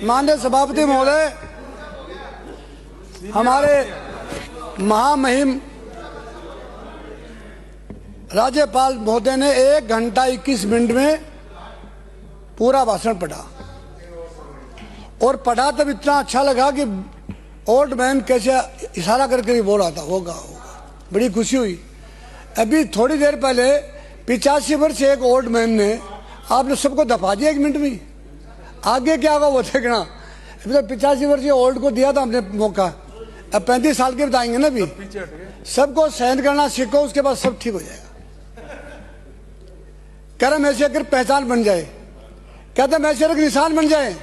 माननीय सभापति महोदय, हमारे महामहिम राज्यपाल महोदय ने 1 घंटा 21 मिनट में पूरा भाषण पढ़ा और पढ़ा तब इतना अच्छा लगा कि ओल्ड मैन कैसे इशारा करके ही बोल रहा था, होगा होगा, बड़ी खुशी हुई। अभी थोड़ी देर पहले 85 वर्ष एक ओल्ड मैन ने आपने सबको दफा दिया 1 मिनट में। आगे क्या होगा वो देखना। अभी तो 85 वर्ष ओल्ड को दिया था हमने मौका, अब 35 साल के बताएंगे ना। अभी सबको सहन करना सीखो, उसके बाद सब ठीक हो जाएगा। कर्म ऐसे कर पहचान बन जाए, कहते हैं ऐसे कर निशान बन जाए।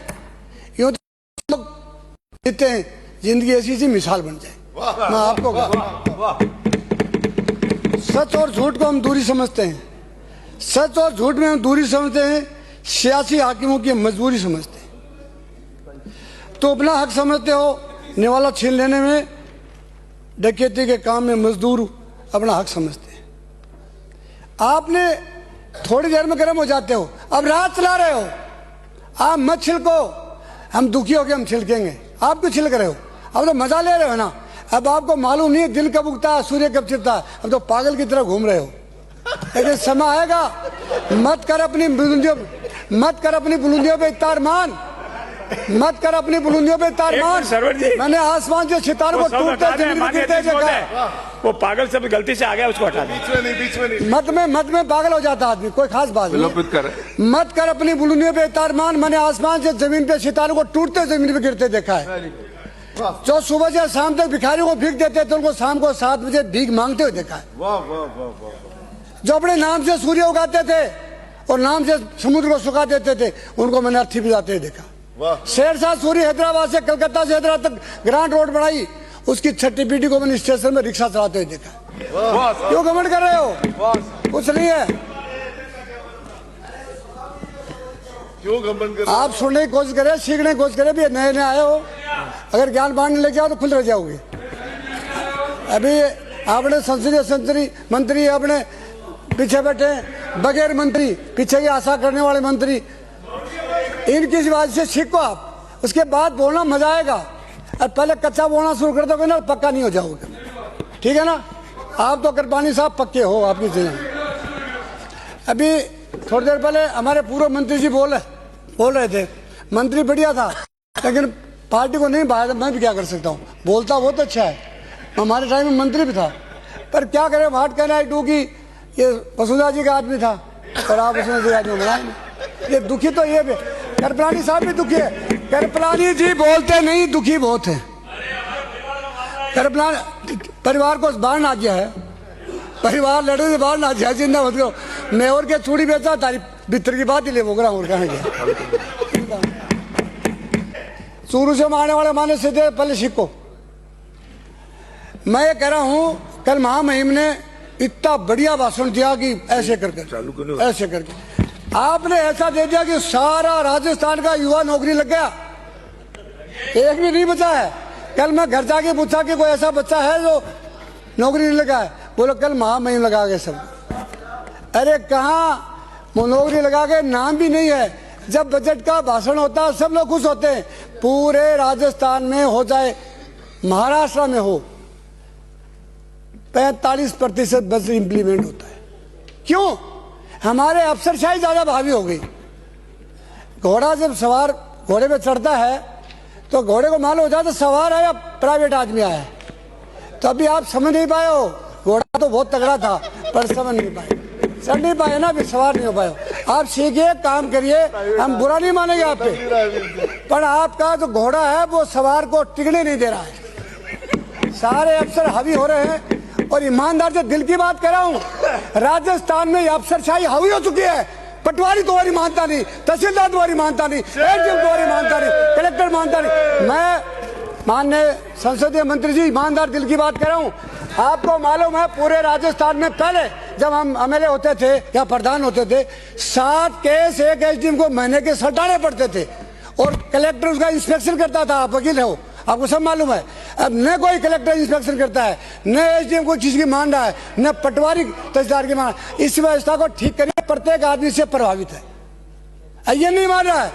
यूं तो जीते हैं, जिंदगी ऐसी सी मिसाल बन जाए। मैं आपको सच और झूठ को हम दूरी समझते हैं, सच और झूठ में हम दूरी समझते हैं, सियासी हाकिमों की मजबूरी समझते हैं। तो अपना हक समझते हो निवाला छीन लेने में, डकैती के काम में मजदूर अपना हक समझते हैं। आपने थोड़ी देर में गर्म हो जाते हो, अब रात चला रहे हो, आप मत छिलको। हम दुखी हो के हम छिलकेंगे, आप क्यों छिलक रहे हो? अब तो मजा ले रहे हो ना। अब आपको मालूम नहीं है दिल कब उगता है, सूर्य कब छिपता है। अब तो पागल की तरह घूम रहे हो। लेकिन समय आएगा, मत कर अपनी बुलंदियों पे इत्तार मान, मत कर अपनी बुलंदियों पे इत्तार मान। मैंने आसमान से सितारों को टूटते जमीन में गिरते देखा है। वो पागल सब गलती से आ गया, उसको हटा दे। मत में पागल हो जाता आदमी, कोई खास बात नहीं। मत कर अपनी बुलंदियों पे इत्तार मान, मैंने आसमान से जमीन पे सितारों को टूटते जमीन पे गिरते देखा है। जो सुबह से शाम तक भिखारियों को भीख देते थे, उनको शाम को 7 बजे भीख मांगते हुए देखा है। जो अपने नाम से सूर्य उगाते थे और नाम से समुद्र को सुखा देते थे, उनको मैंने अर्थी भिजाते हुए देखा। शेरशाह सूरी हैदराबाद से कलकत्ता से हैदराबाद तक ग्रांड रोड बनाई, उसकी 6ठी पीढ़ी को मैंने स्टेशन में रिक्शा चलाते हुए देखा। क्यों घमंड कर रहे हो? कुछ नहीं है। क्यों घमंड कर? आप सुनने की कोशिश करें, सीखने की कोशिश करें। भी नए नए आए हो, अगर ज्ञान बांटने लेके आओ तो खुल रह जाओगे। अभी आपने संसदीय मंत्री अपने पीछे बैठे, बगैर मंत्री, पीछे की आशा करने वाले मंत्री, इनकी बात से सीखो आप, उसके बाद बोलना मजा आएगा। और पहले कच्चा बोलना शुरू कर दोगे ना, पक्का नहीं हो जाओगे। ठीक है ना? आप तो कृपानी साहब पक्के हो आपकी चीजें। अभी थोड़ी देर पहले हमारे पूर्व मंत्री जी बोल रहे थे, मंत्री बढ़िया था लेकिन पार्टी को नहीं भाया। मैं भी क्या कर सकता हूँ, बोलता बहुत अच्छा है, हमारे टाइम में मंत्री भी था। पर क्या करें, वाट कहना है टू की ये वसुंधरा जी का आदमी था और आप वसुंधरा जी का आदमी बनाए। ये दुखी तो ये भी, कृपलानी साहब भी दुखी है। कृपलानी जी बोलते नहीं, दुखी बहुत है। कृपलानी परिवार को बाहर ना गया है, परिवार लड़े से बाहर ना जाए, जिंदा मत करो। मैं और क्या चूड़ी बेचा, तारी भीतर की बात ही ले बोल रहा हूँ। कहाँ गया? शुरू से मारने वाले माने सीधे पहले सीखो। मैं ये कह रहा हूँ, कल महामहिम ने इतना बढ़िया भाषण दिया कि ऐसे करके आपने ऐसा दे दिया कि सारा राजस्थान का युवा नौकरी लग गया, एक भी नहीं बचा है। कल मैं घर जाके पूछा कि कोई ऐसा बच्चा है जो नौकरी नहीं लगा है? बोलो कल महामहिम लगा गए सब। अरे कहाँ वो नौकरी लगा के, नाम भी नहीं है। जब बजट का भाषण होता है सब लोग खुश होते हैं। पूरे राजस्थान में हो चाहे महाराष्ट्र में हो, 45% बस इंप्लीमेंट होता है। क्यों? हमारे अफसरशाही ज्यादा भावी हो गई। घोड़ा जब सवार घोड़े पे चढ़ता है तो घोड़े को मालूम हो जाता सवार है या प्राइवेट आदमी आया है। तो अभी आप समझ नहीं पाए हो, घोड़ा तो बहुत तगड़ा था पर समझ नहीं पाए, चढ़ नहीं पाए ना, भी सवार नहीं हो पाए। आप सीखिए, काम करिए, हम बुरा नहीं मानेंगे आप पे, पर आपका जो घोड़ा है वो सवार को टिकने नहीं दे रहा है। सारे अफसर हावी हो रहे हैं। और ईमानदार से दिल की बात कर रहा हूँ, राजस्थान में अफसरशाही हावी हो चुकी है। पटवारी तुम्हारी मानता नहीं, तहसीलदार तुम्हारी मानता नहीं, एसडीएम तुम्हारी मानता नहीं, कलेक्टर मानता नहीं। मैं माननीय संसदीय मंत्री जी ईमानदार दिल की बात कर रहा हूँ। आपको मालूम है पूरे राजस्थान में पहले जब हम एमएलए होते थे या प्रधान होते थे, 7 केस एक एसडीएम को महीने के सटाने पड़ते थे और कलेक्टर उसका इंस्पेक्शन करता था। आप वकील हो, आपको सब मालूम है। अब न कोई कलेक्टर इंस्पेक्शन करता है, न एसडीएम को किसी की मान रहा है, न पटवारी तहसीलदार की मान। इस व्यवस्था को ठीक करिए, प्रत्येक आदमी से प्रभावित है, ये नहीं मान रहा है।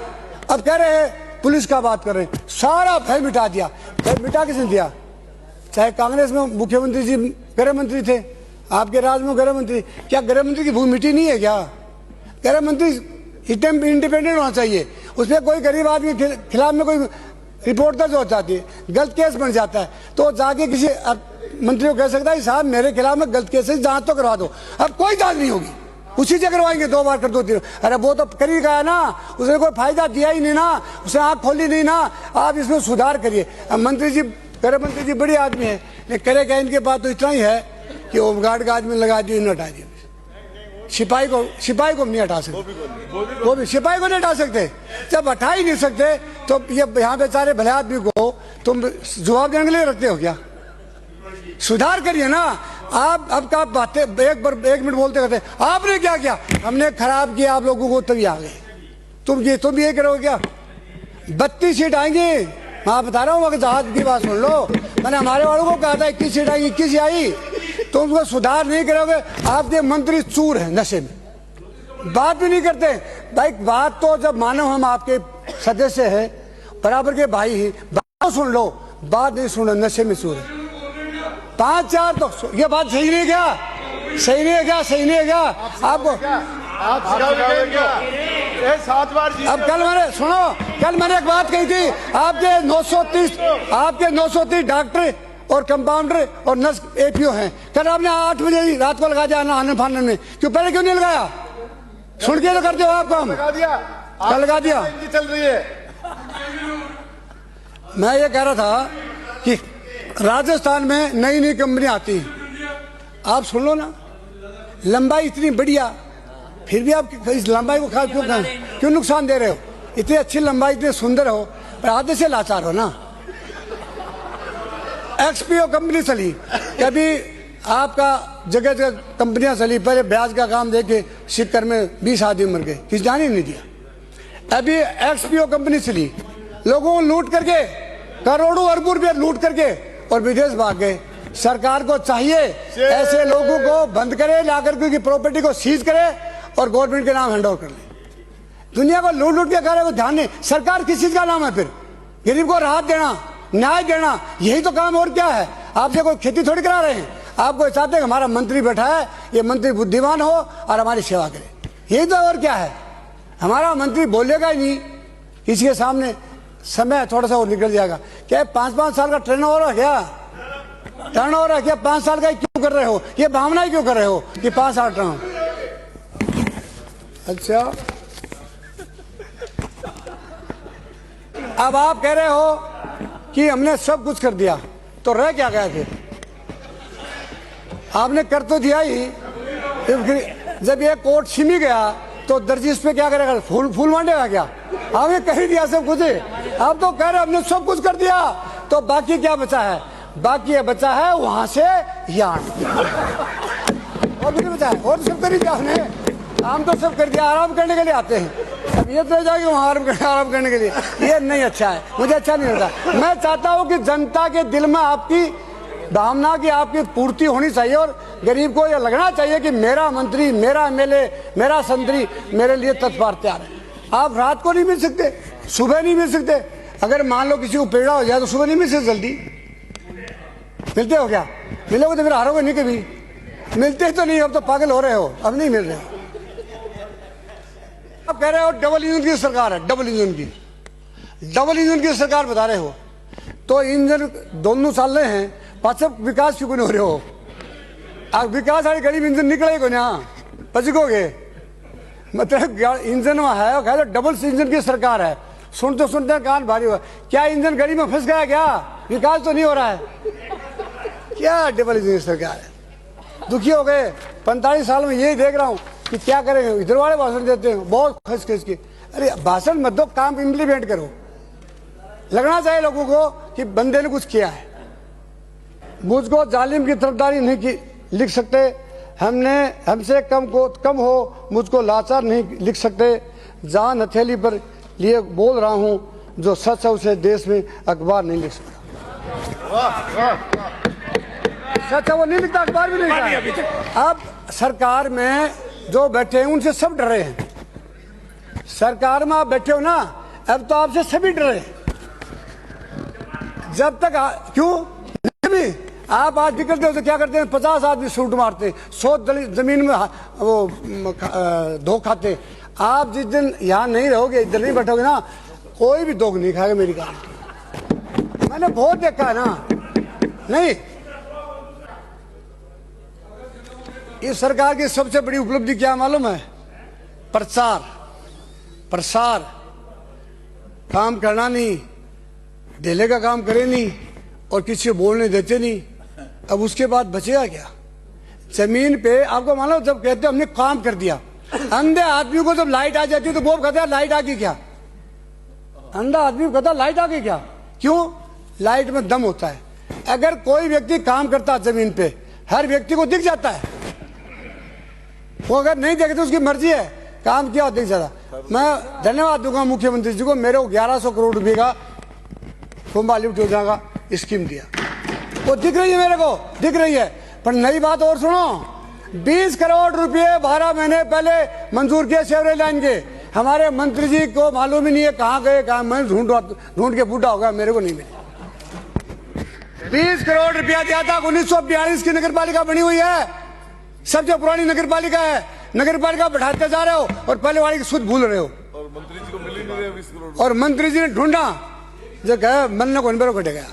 अब कह रहे हैं पुलिस का बात कर रहे हैं, सारा भय मिटा दिया। भय मिटा किसने दिया? चाहे कांग्रेस में मुख्यमंत्री जी गृह मंत्री थे, आपके राज में गृह मंत्री, क्या गृह मंत्री की भूमि मिट्टी नहीं है क्या? गृह मंत्री इंडिपेंडेंट होना चाहिए, उसमें कोई गरीब आदमी के खिलाफ में कोई रिपोर्ट दर्ज हो जाती है, गलत केस बन जाता है, तो जाके किसी मंत्री को कह सकता है साहब मेरे खिलाफ में गलत केस है, जांच तो करवा दो। अब कोई जांच नहीं होगी, उसी से करवाएंगे, 2 बार कर दो 3। अरे वो तो कर ही गया ना, उसने कोई फायदा दिया ही नहीं ना, उसने आंख खोली नहीं ना। आप इसमें सुधार करिए। अब मंत्री जी, गृह मंत्री जी बड़ी आदमी है, लेकिन करेगा इनके पास तो इतना ही है कि होमगार्ड का आदमी लगा दिए, हटा दिए। सिपाही को नहीं हटा सकते, वो भी सिपाही को नहीं हटा सकते। जब हटा ही नहीं सकते तो ये यहाँ बेचारे भले आदमी को तुम जवाब देने के लिए रखते हो क्या? सुधार करिए ना आप। अब का बातें एक मिनट बोलते रहते, आपने क्या किया? हमने खराब किया आप लोगों को, तभी आ गए। तुम ये करोगे क्या? 32 सीट आएंगी, मैं बता रहा हूँ, मगर जहाज की बात सुन लो। मैंने हमारे वालों को कहा था 21 सीट आएंगी, 21 आई। तुम उसको सुधार नहीं करोगे। आपके मंत्री चूर हैं, नशे में, बात भी नहीं करते भाई। बात तो जब मानो हम आपके सदस्य हैं, बराबर के भाई ही, बात सुन लो, बात नहीं सुनो, नशे में चूर है। 5-4 तो ये बात सही नहीं है क्या? सही नहीं है क्या? सही नहीं है क्या? आपको आप 7 बार अब कल मैंने एक बात कही थी, आपके 930 डॉक्टर और कंपाउंडर और नर्स एपीओ हैं। कल आपने 8 बजे रात को लगा दिया आनंद फानन में, क्यों? पहले क्यों नहीं लगाया? सुन के तो करते हो आप काम, कल लगा दिया। चल रही है। मैं ये कह रहा था कि राजस्थान में नई नई कंपनियां आती हैं, आप सुन लो ना, लंबाई इतनी बढ़िया, फिर भी आप इस लंबाई को क्यों नुकसान दे रहे हो? इतनी अच्छी लंबाई, इतने सुंदर हो, पर आधे से लाचार हो ना। एक्सपीओ कंपनी चली, कभी आपका जगह जगह कंपनियां चली, पहले ब्याज का काम देके सिक्कर में 20 आदमी मर गए, किसी जाने नहीं दिया। अभी एक्सपीओ कंपनी चली, लोगों को लूट करके करोड़ों अरबों रुपये लूट करके और विदेश भाग गए। सरकार को चाहिए ऐसे लोगों को बंद करे, लाकर के प्रॉपर्टी को सीज करे और गवर्नमेंट के नाम हैंड ओवर कर ले। दुनिया को लूट लूट के करे, वो ध्यान नहीं। सरकार किस चीज का नाम है फिर? गरीब को राहत देना, न्याय देना, यही तो काम। और क्या है? आपसे कोई खेती थोड़ी करा रहे हैं। आपको चाहते हैं हमारा मंत्री बैठा है, ये मंत्री बुद्धिमान हो और हमारी सेवा करे, यही तो। और क्या है? हमारा मंत्री बोलेगा ही नहीं किसी के सामने, समय थोड़ा सा और निकल जाएगा। क्या 5-5 साल का टर्नओवर है क्या? टर्नओवर है क्या? 5 साल का ही क्यों कर रहे हो? ये भावना ही क्यों कर रहे हो कि 5 साल टर्न? अच्छा, अब आप कह रहे हो कि हमने सब कुछ कर दिया, तो रह क्या गया फिर? आपने कर तो दिया ही, जब ये कोर्ट छिमी गया तो दर्जी इस पे क्या करेगा? फूल मांडेगा क्या? आपने कह ही दिया सब कुछ। आप तो कह रहे हमने सब कुछ कर दिया, तो बाकी क्या बचा है? बाकी ये बचा है वहां से यहाँ, और भी नहीं बचा है। और सब कर ही दिया हमने, हम तो सब कर दिया। आराम करने के लिए आते हैं, अब ये तो जाएगी वहां आराम करने के लिए। ये नहीं अच्छा है, मुझे अच्छा नहीं लगता। मैं चाहता हूं कि जनता के दिल में आपकी भावना की आपकी पूर्ति होनी चाहिए, और गरीब को यह लगना चाहिए कि मेरा मंत्री, मेरा एमएलए, मेरा संतरी मेरे लिए तत्पर तैयार है। आप रात को नहीं मिल सकते, सुबह नहीं मिल सकते। अगर मान लो किसी को पीड़ा हो जाए तो सुबह नहीं मिल सकते, जल्दी मिलते हो क्या? मिलोगे तो फिर हारोगे नहीं कभी। मिलते तो नहीं, अब तो पागल हो रहे हो, अब नहीं मिल रहे हो। अब कह रहे हो डबल इंजन की सरकार है, डबल इंजन की सरकार बता रहे हो, तो इंजन दोनों चल रहे हैं, पास विकास क्यों नहीं हो रहे हो? अब विकास वाली गरीब इंजन निकले को ना पचकोगे, मतलब इंजन में है, कह डबल इंजन की सरकार है। सुनते सुनते कान भारी हुआ। क्या इंजन गरीब में फंस गया क्या? विकास तो नहीं हो रहा है, क्या डबल इंजन की सरकार है? दुखी हो गए। 45 साल में यही देख रहा हूँ कि क्या करेंगे। इधर वाले भाषण देते हैं बहुत खस खस के। अरे भाषण मत दो, काम इम्प्लीमेंट करो। लगना चाहिए लोगों को कि बंदे ने कुछ किया है। मुझको जालिम की तरफदारी नहीं की लिख सकते, हमसे कम हो मुझको लाचार नहीं लिख सकते। जान हथेली पर लिए बोल रहा हूँ, जो सच है उसे देश में अखबार नहीं लिख सकता। सच है वो नहीं लिखता, अखबार भी नहीं लिखता। अब सरकार में जो बैठे हैं उनसे सब डरे हैं। सरकार में आप बैठे हो ना, अब तो आपसे सभी डरे। जब तक क्यों नहीं, आप आज निकलते हो तो क्या करते हैं, 50 आदमी सूट मारते, 100 जमीन में वो धो खाते। आप जिस दिन यहाँ नहीं रहोगे, इधर नहीं बैठोगे ना, कोई भी दोग नहीं खाएगा, मेरी गारंटी। मैंने बहुत देखा है ना। नहीं, इस सरकार की सबसे बड़ी उपलब्धि क्या मालूम है? प्रचार प्रसार, काम करना नहीं, ढेले का काम करे नहीं और किसी को बोलने देते नहीं। अब उसके बाद बचेगा क्या? जमीन पे आपको मालूम, जब कहते हमने काम कर दिया, अंधे आदमी को जब लाइट आ जाती है तो वो कहता है लाइट आ गई क्या? अंधा आदमी को कहता है लाइट आ गई क्या? क्यों? लाइट में दम होता है। अगर कोई व्यक्ति काम करता है जमीन पे, हर व्यक्ति को दिख जाता है। वो अगर नहीं देखते उसकी मर्जी है, काम किया दिख जाता। मैं धन्यवाद दूंगा मुख्यमंत्री जी को, मेरे को 1100 करोड़ रुपए का कुंभा लिफ्ट योजना का स्कीम दिया, वो दिख रही है, मेरे को दिख रही है। पर नई बात और सुनो, 20 करोड़ रुपए 12 महीने पहले मंजूर किए सेवरेज लाइन के। हमारे मंत्री जी को मालूम ही नहीं है कहाँ गए, कहाँ। मैं ढूंढ के बूढ़ा होगा, मेरे को नहीं मिले। 20 करोड़ रुपया दिया था। 1942 की नगर पालिका बनी हुई है, सबसे पुरानी नगर पालिका है। नगर पालिका बढ़ाते जा रहे हो और पहले वाली की सुध भूल रहे हो। और मंत्री जी को मिल ही नहीं रहे 20 करोड़। और मंत्री जी ने ढूंढा, जो कहे मन को अनबेरो कटे गया।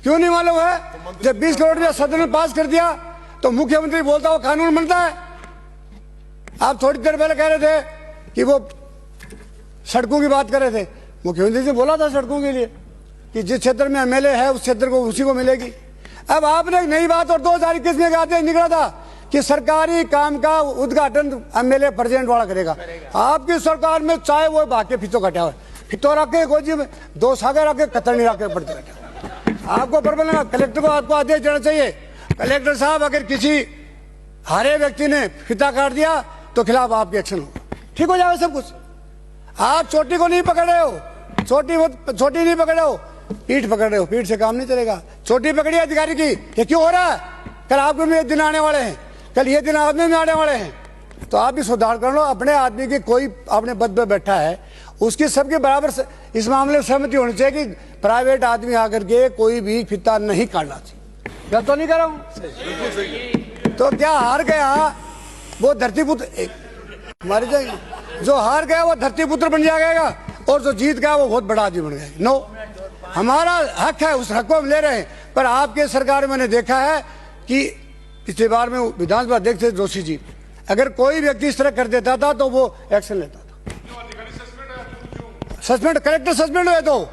क्यों नहीं मालूम है? जब 20 करोड़ रुपया सदन में पास कर दिया तो मुख्यमंत्री बोलता वो कानून बनता है। आप थोड़ी देर पहले कह रहे थे कि वो सड़कों की बात कर रहे थे। मुख्यमंत्री जी बोला था सड़कों के लिए कि जिस क्षेत्र में एमएलए है उस क्षेत्र को उसी को मिलेगी। अब आपने एक नई बात और 2021 में आते निकला था कि सरकारी काम का उद्घाटन एमएलए प्रेसिडेंट वाला करेगा। आपकी सरकार में चाहे वो बाकी फितो कटा हुआ, फितो रखे गोजी में 2 सागर रखे, कतर नहीं रखे पड़ते बैठे। आपको प्रबंधन कलेक्टर को आपको आदेश देना चाहिए, कलेक्टर साहब अगर किसी हरे व्यक्ति ने फिता काट दिया तो खिलाफ आपकी एक्शन होगा, ठीक हो जाएगा सब कुछ। आप चोटी को नहीं पकड़ रहे हो, छोटी नहीं पकड़ रहे हो, पीठ पकड़ रहे हो। पीठ से काम नहीं चलेगा। छोटी पकड़ी अधिकारी की, ये क्यों हो रहा है? कल आपके में ये दिन आने वाले हैं, कल ये दिन आदमी में आने वाले हैं, तो आप भी सुधार कर लो। अपने आदमी की कोई अपने पद पे बैठा है, उसकी सबके बराबर इस मामले में सहमति होनी चाहिए कि प्राइवेट आदमी आकर के कोई भी फिता नहीं काटना चाहिए। क्या तो नहीं कर रहा हूं? तो क्या हार गया वो धरतीपुत्र हमारे जाएगी, जो हार गया वो धरतीपुत्र बन जाएगा और जो जीत गया वो बहुत बड़ा आदमी बन गया। नो, हमारा हक है, उस हक को हम ले रहे हैं। पर आपके सरकार में मैंने देखा है कि पिछली बार में विधानसभा अध्यक्ष थे जोशी जी, अगर कोई व्यक्ति इस तरह कर देता था तो वो एक्शन लेता था। सस्पेंड, कलेक्टर सस्पेंड हुए तो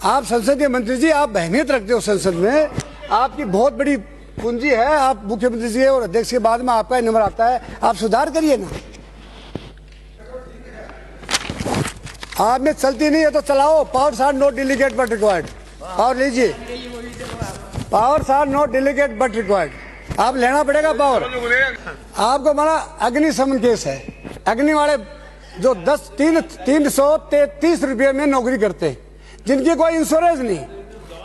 आप संसदीय मंत्री जी, आप अहमियत रखते हो संसद में, आपकी बहुत बड़ी पूंजी है। आप मुख्यमंत्री जी और अध्यक्ष के बाद में आपका ही नंबर आता है, आप सुधार करिए ना। आप में चलती नहीं है तो चलाओ। Powers are not delegate but required. Power लीजिए, powers are not delegate but required. आप लेना पड़ेगा पावर। आपको माना अग्निशमन केस है, अग्नि वाले जो 333 रुपये में नौकरी करते, जिनकी कोई इंश्योरेंस नहीं,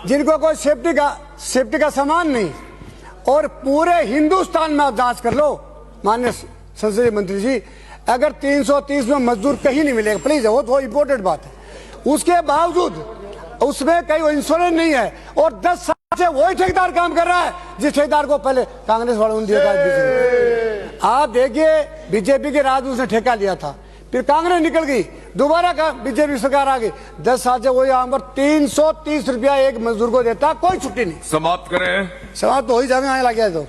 जिनको कोई सेफ्टी का सामान नहीं, और पूरे हिंदुस्तान में आप जांच कर लो माननीय संसदीय मंत्री जी, अगर 330 में मजदूर कहीं नहीं मिलेगा, प्लीज, वो इंपॉर्टेंट बात है। उसके बावजूद उसमें कहीं इंश्योरेंस नहीं है और 10 साल से वही ठेकेदार काम कर रहा है जिस ठेकेदार को पहले कांग्रेस वालों ने दिया था। आप देखिए, बीजेपी के राज उसने ठेका लिया था, फिर कांग्रेस निकल गई, दोबारा बीजेपी सरकार आ गई। 10 साल से वही आम पर 330 रुपया एक मजदूर को देता, कोई छुट्टी नहीं। समाप्त करें। समाप्त तो हो ही जाए, आने लग गया तो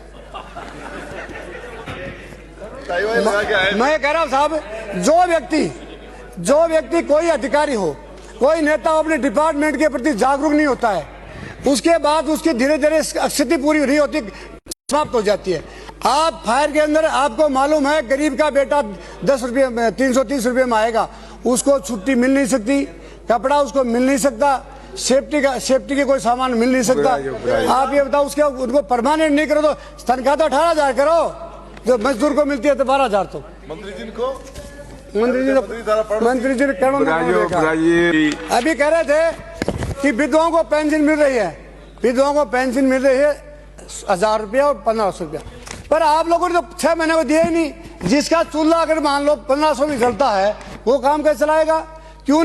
मैं कह रहा हूं साहब, जो व्यक्ति कोई अधिकारी हो, कोई नेता अपने डिपार्टमेंट के प्रति जागरूक नहीं होता है, उसके बाद उसकी धीरे धीरे स्थिति पूरी नहीं होती, समाप्त हो जाती है। आप फायर के अंदर, आपको मालूम है गरीब का बेटा 10 रुपये में 330 रुपये में आएगा, उसको छुट्टी मिल नहीं सकती, कपड़ा उसको मिल नहीं सकता, सेफ्टी के कोई सामान मिल नहीं सकता। आप ये बताओ, उनको परमानेंट नहीं करो तो तनख्वाह तो 18,000 करो, जो मजदूर को मिलती है तो 12,000। तो मंत्री जी ने अभी कह रहे थे कि विधवाओं को पेंशन मिल रही है, विधवाओं को पेंशन मिल रही है 1,000 रुपया और 1,500 रुपया, पर आप लोगों ने तो 6 महीने में दिया ही नहीं। जिसका चूल्हा अगर मान लो 1,500 में जलता है, वो काम कैसे चलाएगा?